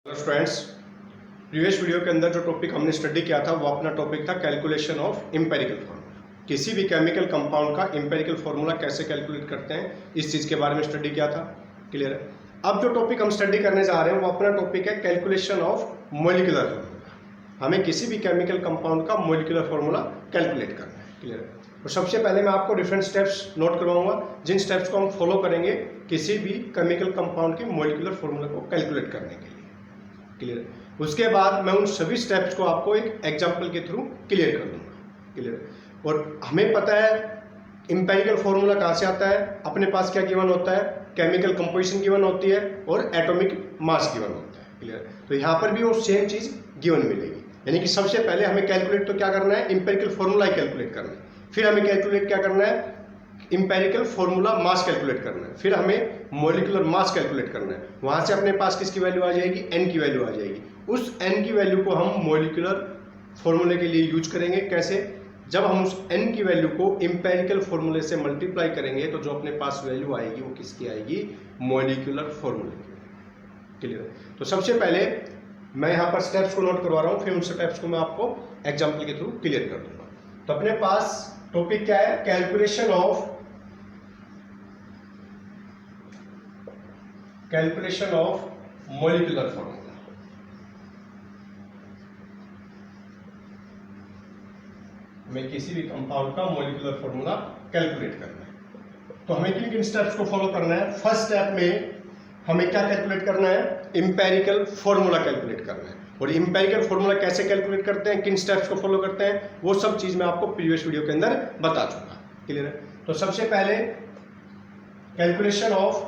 Hello students, previous video के अंदर जो टॉपिक हमने स्टडी किया था वो अपना टॉपिक था कैलकुलेशन ऑफ एम्पिरिकल फार्मूला। किसी भी केमिकल कंपाउंड का एम्पिरिकल फार्मूला कैसे कैलकुलेट करते हैं, इस चीज़ के बारे में स्टडी किया था। क्लियर है। अब जो टॉपिक हम स्टडी करने जा रहे हैं वो अपना टॉपिक है कैलकुलेशन ऑफ मॉलिक्यूलर फार्मूला। हमें किसी भी केमिकल कंपाउंड का मॉलिक्यूलर फार्मूला कैलकुलेट करना है। क्लियर है। तो सबसे पहले मैं आपको डिफरेंट स्टेप्स नोट करवाऊंगा, जिन स्टेप्स को हम फॉलो करेंगे किसी भी केमिकल कंपाउंड के मॉलिक्यूलर फार्मूला को कैलकुलेट करने के लिए। क्लियर। उसके बाद मैं उन सभी स्टेप्स को आपको एक एग्जांपल के थ्रू क्लियर कर दूंगा। क्लियर। और हमें पता है एम्पिरिकल फार्मूला कहाँ से आता है, अपने पास क्या गिवन होता है, केमिकल कंपोजिशन गिवन होती है और एटॉमिक मास गिवन होता है। क्लियर। तो यहाँ पर भी वो सेम चीज गिवन मिलेगी, यानी कि सबसे पहले हमें कैलकुलेट तो क्या करना है, एम्पिरिकल फार्मूला ही कैलकुलेट करना है। फिर हमें कैलकुलेट क्या करना है, एम्पिरिकल फार्मूला मास कैलकुलेट करना है। फिर हमें मॉलिक्यूलर मास कैलकुलेट करना है। वहां से अपने पास किसकी वैल्यू आ जाएगी, n की वैल्यू आ जाएगी। उस n की वैल्यू को हम मॉलिक्यूलर फार्मूले के लिए यूज करेंगे। कैसे, जब हम उस n की वैल्यू को एम्पिरिकल फार्मूले से मल्टीप्लाई करेंगे तो जो अपने पास वैल्यू आएगी वो किसकी आएगी, मॉलिक्यूलर फार्मूले की। क्लियर। तो सबसे पहले मैं यहाँ पर स्टेप्स को नोट करवा रहा हूँ, फिर उन स्टेप्स को मैं आपको एग्जाम्पल के थ्रू क्लियर कर दूंगा। तो अपने पास टॉपिक क्या है, कैलकुलेशन ऑफ मॉलिक्यूलर फार्मूला। हमें किसी भी कंपाउंड का मॉलिक्यूलर फार्मूला कैलकुलेट करना है। तो हमें किन किन स्टेप्स को फॉलो करना है। फर्स्ट स्टेप में हमें क्या कैलकुलेट करना है, एम्पिरिकल फार्मूला कैलकुलेट करना है। और एम्पिरिकल फार्मूला कैसे कैलकुलेट करते हैं, किन स्टेप्स को फॉलो करते हैं, वो सब चीज मैं आपको प्रीवियस वीडियो के अंदर बता चुका। क्लियर है। तो सबसे पहले calculation of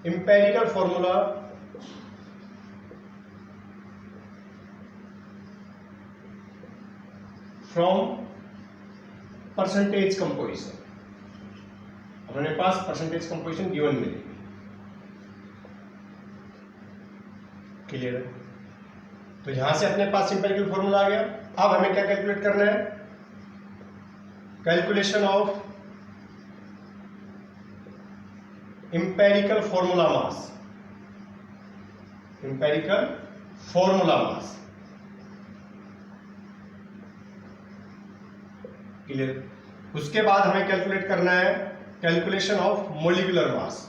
empirical formula from percentage composition. अपने पास परसेंटेज कंपोजिशन गिवन मिलेगी। क्लियर है। तो यहां से अपने पास एम्पिरिकल फार्मूला आ गया। अब हमें क्या कैलकुलेट करना है, calculation of empirical formula mass. Empirical formula mass. Clear. उसके बाद हमें कैलकुलेट करना है calculation of molecular mass.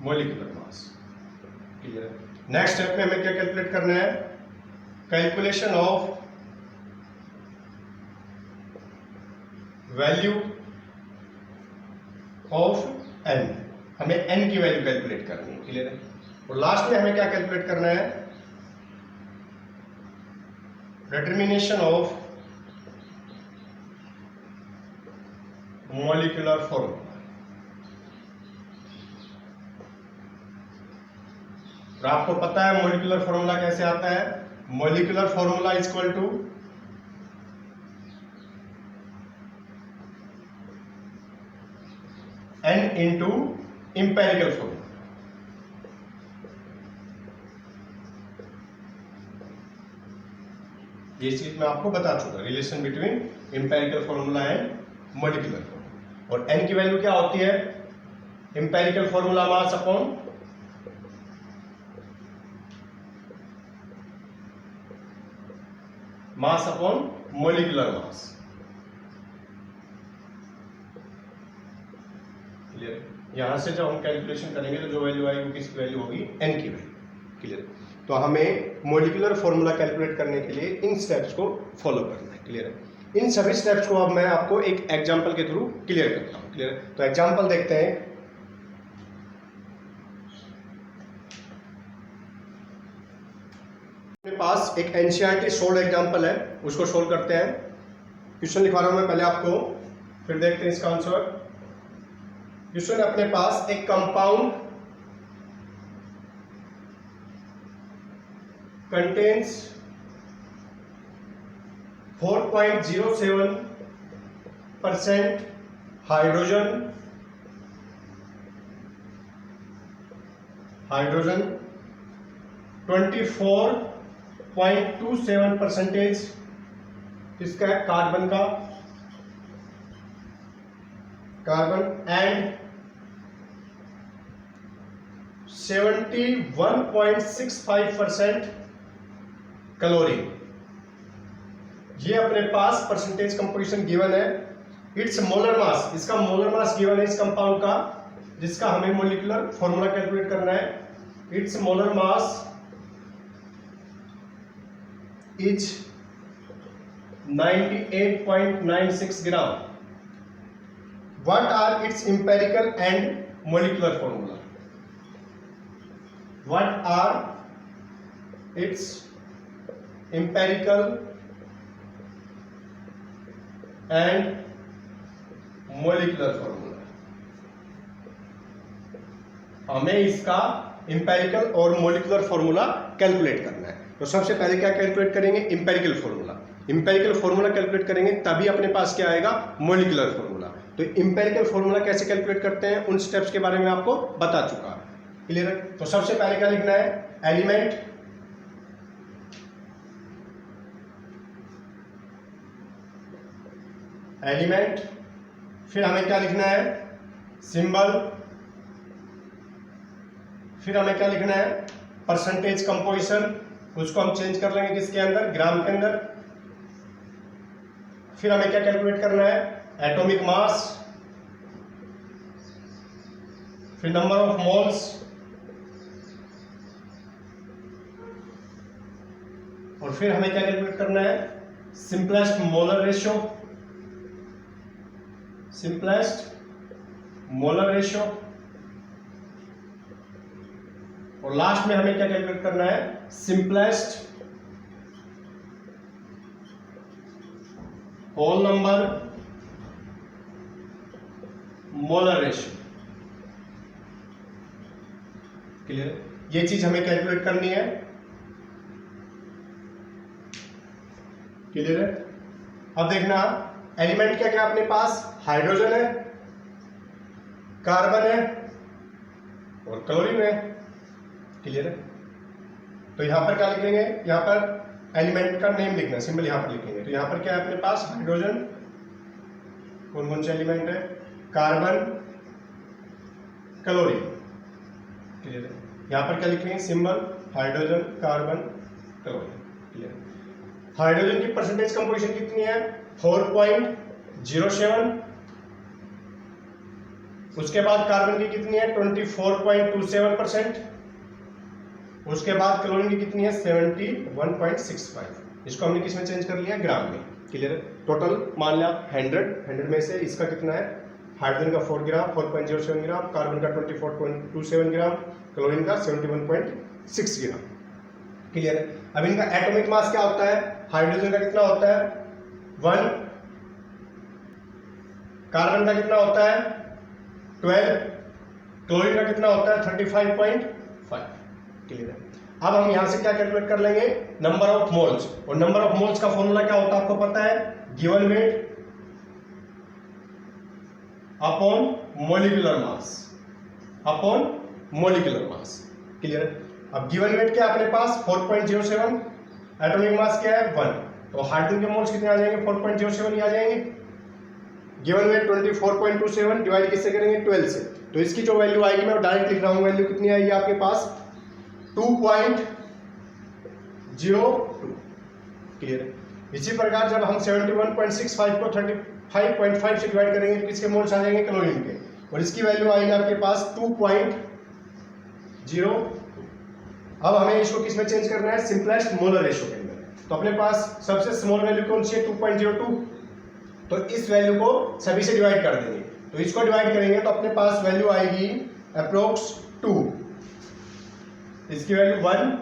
Molecular mass. Clear. Next step में हमें क्या कैलकुलेट करना है, calculation of value of n। हमें n की वैल्यू कैलकुलेट करनी है। क्लियर है। और लास्ट में हमें क्या कैलकुलेट करना है, डिटर्मिनेशन ऑफ मॉलिक्यूलर फार्मूला। और आपको पता है मॉलिक्यूलर फार्मूला कैसे आता है, molecular formula is equal to n into empirical formula. ये चीज मैं आपको बता चुका, relation between empirical formula and molecular formula. और n की वैल्यू क्या होती है, empirical formula mass upon molecular mass. Clear. यहां से जब हम कैलकुलेशन करेंगे तो जो वैल्यू आएगी वो किसकी वैल्यू होगी, n की वैल्यू। क्लियर। तो हमें मॉलिक्यूलर फार्मूला कैलकुलेट करने के लिए इन स्टेप्स को फॉलो करना है। क्लियर है। इन सभी स्टेप्स को अब मैं आपको एक एग्जांपल के थ्रू क्लियर करता हूं। क्लियर। तो एग्जांपल देखते हैं। मेरे पास एक एनसीईआरटी सोल्व एग्जांपल है, उसको सोल्व करते हैं। क्वेश्चन लिखवा रहा हूं मैं पहले आपको, फिर देखते हैं इसका आंसर। क्वेश्चन अपने पास एक कंपाउंड contains 4.07% hydrogen, 24 0.27% किसका है, कार्बन का, कार्बन, एंड 71.65% क्लोरीन। ये अपने पास परसेंटेज कंपोजिशन गिवन है। इट्स मोलर मास, इसका मोलर मास गिवन है इस कंपाउंड का, जिसका हमें मॉलिक्यूलर फॉर्मूला कैलकुलेट करना है। Its molar mass is 98.96 gram. What are its empirical and molecular formula? What are its empirical and molecular formula? हमें इसका इंपेरिकल और मॉलिक्यूलर फॉर्मूला कैलकुलेट करना है। तो सबसे पहले क्या कैलकुलेट करेंगे, empirical formula. Empirical formula calculate करेंगे तभी अपने पास क्या आएगा, मॉलिक्यूलर फॉर्मूला। तो इंपेरिकल फॉर्मूला कैसे कैलकुलेट करते हैं, उन स्टेप्स के बारे में आपको बता चुका है, क्लियर है। तो सबसे पहले क्या लिखना है, एलिमेंट, एलिमेंट, फिर हमें क्या लिखना है, सिंबल, फिर हमें क्या लिखना है, परसेंटेज कंपोजिशन, उसको हम चेंज कर लेंगे किसके अंदर, ग्राम के अंदर। फिर हमें क्या कैलकुलेट करना है, एटॉमिक मास, फिर नंबर ऑफ मोल्स, और फिर हमें क्या कैलकुलेट करना है, simplest molar ratio, simplest molar ratio, और लास्ट में हमें क्या कैलकुलेट करना है, simplest whole number molar ratio, clear. ये चीज हमें कैलकुलेट करनी है, क्लियर है। अब देखना, एलिमेंट क्या क्या अपने पास, हाइड्रोजन है, कार्बन है और क्लोरीन है, क्लियर है। तो यहां पर क्या लिखेंगे, यहां पर एलिमेंट का नेम लिखना है, सिंबल यहां पर लिखेंगे। तो यहां पर क्या है अपने पास, हाइड्रोजन, कौन कौन से एलिमेंट है, कार्बन, क्लोरीन, क्लियर है। यहां पर क्या लिखेंगे, symbol, hydrogen, carbon, chlorine, clear है। हाइड्रोजन की परसेंटेज कंपोजिशन कितनी है, 4.07। उसके बाद कार्बन की कितनी है, 24.27%। उसके बाद क्लोरीन की कितनी है, 71.65। इसको हमने किस में चेंज कर लिया, ग्राम में, क्लियर है। टोटल मान लिया 100 में से इसका कितना है, हाइड्रोजन का 4 ग्राम, 4.07 ग्राम, कार्बन का 24.27 ग्राम, क्लोरीन का 71.6 ग्राम, क्लियर है। अब इनका एटॉमिक मास क्या होता है, हाइड्रोजन का कितना होता है, 1, कार्बन का कितना होता है, 12, क्लोरीन का कितना होता है, 35.5, क्लियर है। अब हम यहां से क्या कैलकुलेट कर लेंगे, नंबर ऑफ मोल्स, और नंबर ऑफ मोल्स का फॉर्मूला क्या होता है आपको पता है, गिवन वेट अपॉन मॉलिक्यूलर मास, अपॉन मॉलिक्यूलर मास, क्लियर है। अब गिवन वेट क्या है अपने पास, 4.07, एटॉमिक मास क्या है, 1। तो हाइड्रोजन के मोल्स कितने आ जाएंगे, 4.07 ही आ जाएंगे। गिवन वेट 24.27 डिवाइड किससे करेंगे, 12 से। तो इसकी जो वैल्यू आएगी, मैं डायरेक्ट लिख रहा हूं, वैल्यू कितनी आएगी आपके पास, 2.02, क्लियर है। इसी प्रकार जब हम 71.65 को 35.5 से डिवाइड करेंगे तो किसके मोल्स आ जाएंगे, क्लोरीन के, और इसकी वैल्यू आएगी आपके पास 2.02। अब हमें इसको किस में चेंज करना है, सिंपलेस्ट मोलर रेशियो के अंदर। तो अपने पास सबसे स्मॉल वैल्यू कौन सी है, 2.02। तो इस वैल्यू को सभी से डिवाइड कर देंगे। तो इसको डिवाइड करेंगे तो अपने पास वैल्यू आएगी अप्रोक्स 2, इसकी वैल्यू 1।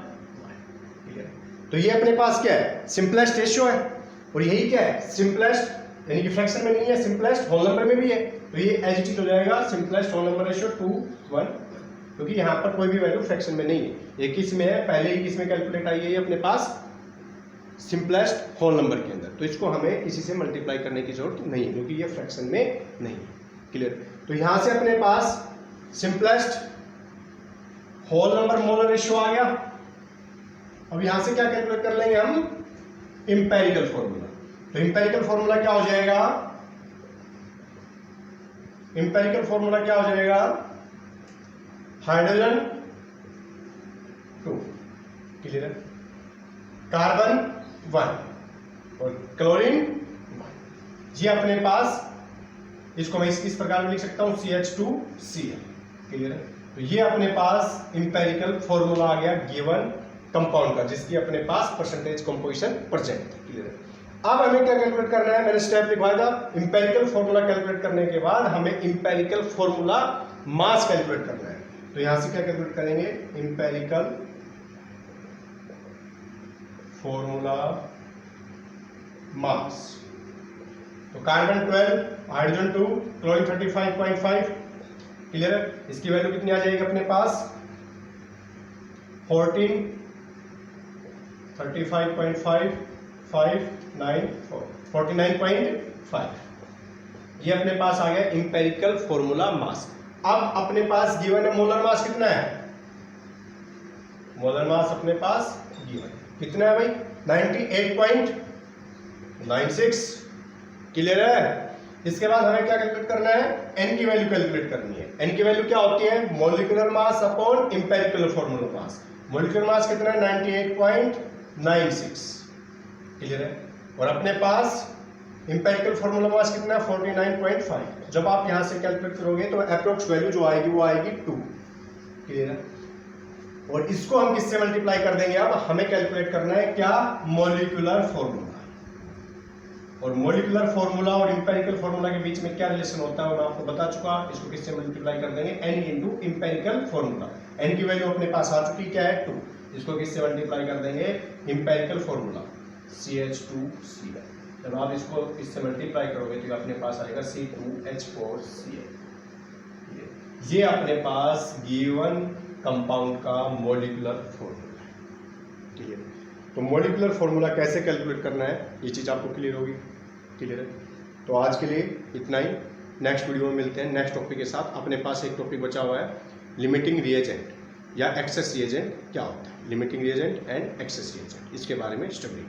तो ये अपने पास क्या है, सिंपलेस्ट रेशियो है, और यही क्या है, सिंपलेस्ट, यानी कि फ्रैक्शन में नहीं है, सिंपलेस्ट होल नंबर में भी है। तो ये एज इट इज हो जाएगा, सिंपलेस्ट होल नंबर रेशियो 2, 1, क्योंकि यहाँ पर कोई भी वैल्यू फ्रैक्शन में नहीं है, ये किस में है, पहले ही किस में कैलकुलेट आई है अपने पास, सिंपलेस्ट होल नंबर के अंदर। तो इसको हमें किसी से मल्टीप्लाई करने की जरूरत नहीं है, क्योंकि ये फ्रैक्शन में नहीं है, क्लियर। तो यहां से अपने पास simplest whole number molar ratio आ गया, अब यहां से क्या कैलकुलेट कर लेंगे हम, इंपेरिकल फॉर्मूला। तो इंपेरिकल फॉर्मूला क्या हो जाएगा, इंपेरिकल फॉर्मूला क्या हो जाएगा, हाइड्रोजन 2, क्लियर है, कार्बन 1 और क्लोरीन 1। ये अपने पास, इसको मैं इस प्रकार में लिख सकता हूं CH2Cl, क्लियर है। तो ये अपने पास इंपेरिकल फॉर्मूला आ गया गिवन कंपाउंड का, जिसकी अपने पास परसेंटेज कंपोजिशन प्रेजेंट है, क्लियर है। अब हमें क्या कैलकुलेट करना है, मैंने स्टेप लिखवाया था, इंपेरिकल फॉर्मूला कैलकुलेट करने के बाद हमें इंपेरिकल फॉर्मूला मास कैलकुलेट करना है। तो यहां से क्या कैलकुलेट करेंगे, इंपेरिकल फॉर्मूला मास। तो कार्बन 12, हाइड्रोजन 2, क्लोरीन 35.5, क्लियर है। इसकी वैल्यू कितनी आ जाएगी अपने पास, 14, 35.5, 594, 49.5। ये अपने पास आ गया इंपेरिकल फॉर्मूला मास। अब अपने पास गिवन है मोलर मास कितना है, मोलर मास अपने पास गिवन कितना है भाई, 98.96, क्लियर है। इसके बाद हमें क्या कैलकुलेट करना है, एन की वैल्यू कैलकुलेट करनी है। एन की वैल्यू क्या होती है, molecular mass upon empirical formula mass. Molecular mass कितना है, 98.96, क्लियर है। और अपने पास इंपेरिकल फॉर्मूला मास कितना है, 49.5। जब आप यहां से कैलकुलेट करोगे तो अप्रोक्स वैल्यू जो आएगी वो आएगी 2, क्लियर है। और इसको हम किससे मल्टीप्लाई कर देंगे, अब हमें कैलकुलेट करना है क्या, मॉलिक्यूलर फॉर्मूला। और मॉलिक्यूलर फॉर्मूला और इंपेरिकल फॉर्मूला के बीच में क्या रिलेशन होता है मैं आपको बता चुका। इसको किससे मल्टीप्लाई कर देंगे, n into empirical formula. n की वैल्यू अपने पास आ चुकी, क्या है 2। इसको किससे मल्टीप्लाई कर देंगे, इंपेरिकल फॉर्मूला CH2Cl। जब आप इसको इससे मल्टीप्लाई करोगे तो अपने पास आएगा C2H4Cl। ये अपने पास गिवन कंपाउंड का मॉलिक्यूलर फॉर्मूला है, ठीक है। तो मॉलिक्यूलर फॉर्मूला कैसे कैलकुलेट करना है, ये चीज़ आपको क्लियर होगी, क्लियर है। तो आज के लिए इतना ही, नेक्स्ट वीडियो में मिलते हैं नेक्स्ट टॉपिक के साथ। अपने पास एक टॉपिक बचा हुआ है, लिमिटिंग रिएजेंट या एक्सेस रिएजेंट क्या होता है, limiting reagent and access reagent, इसके बारे में स्टडी करें।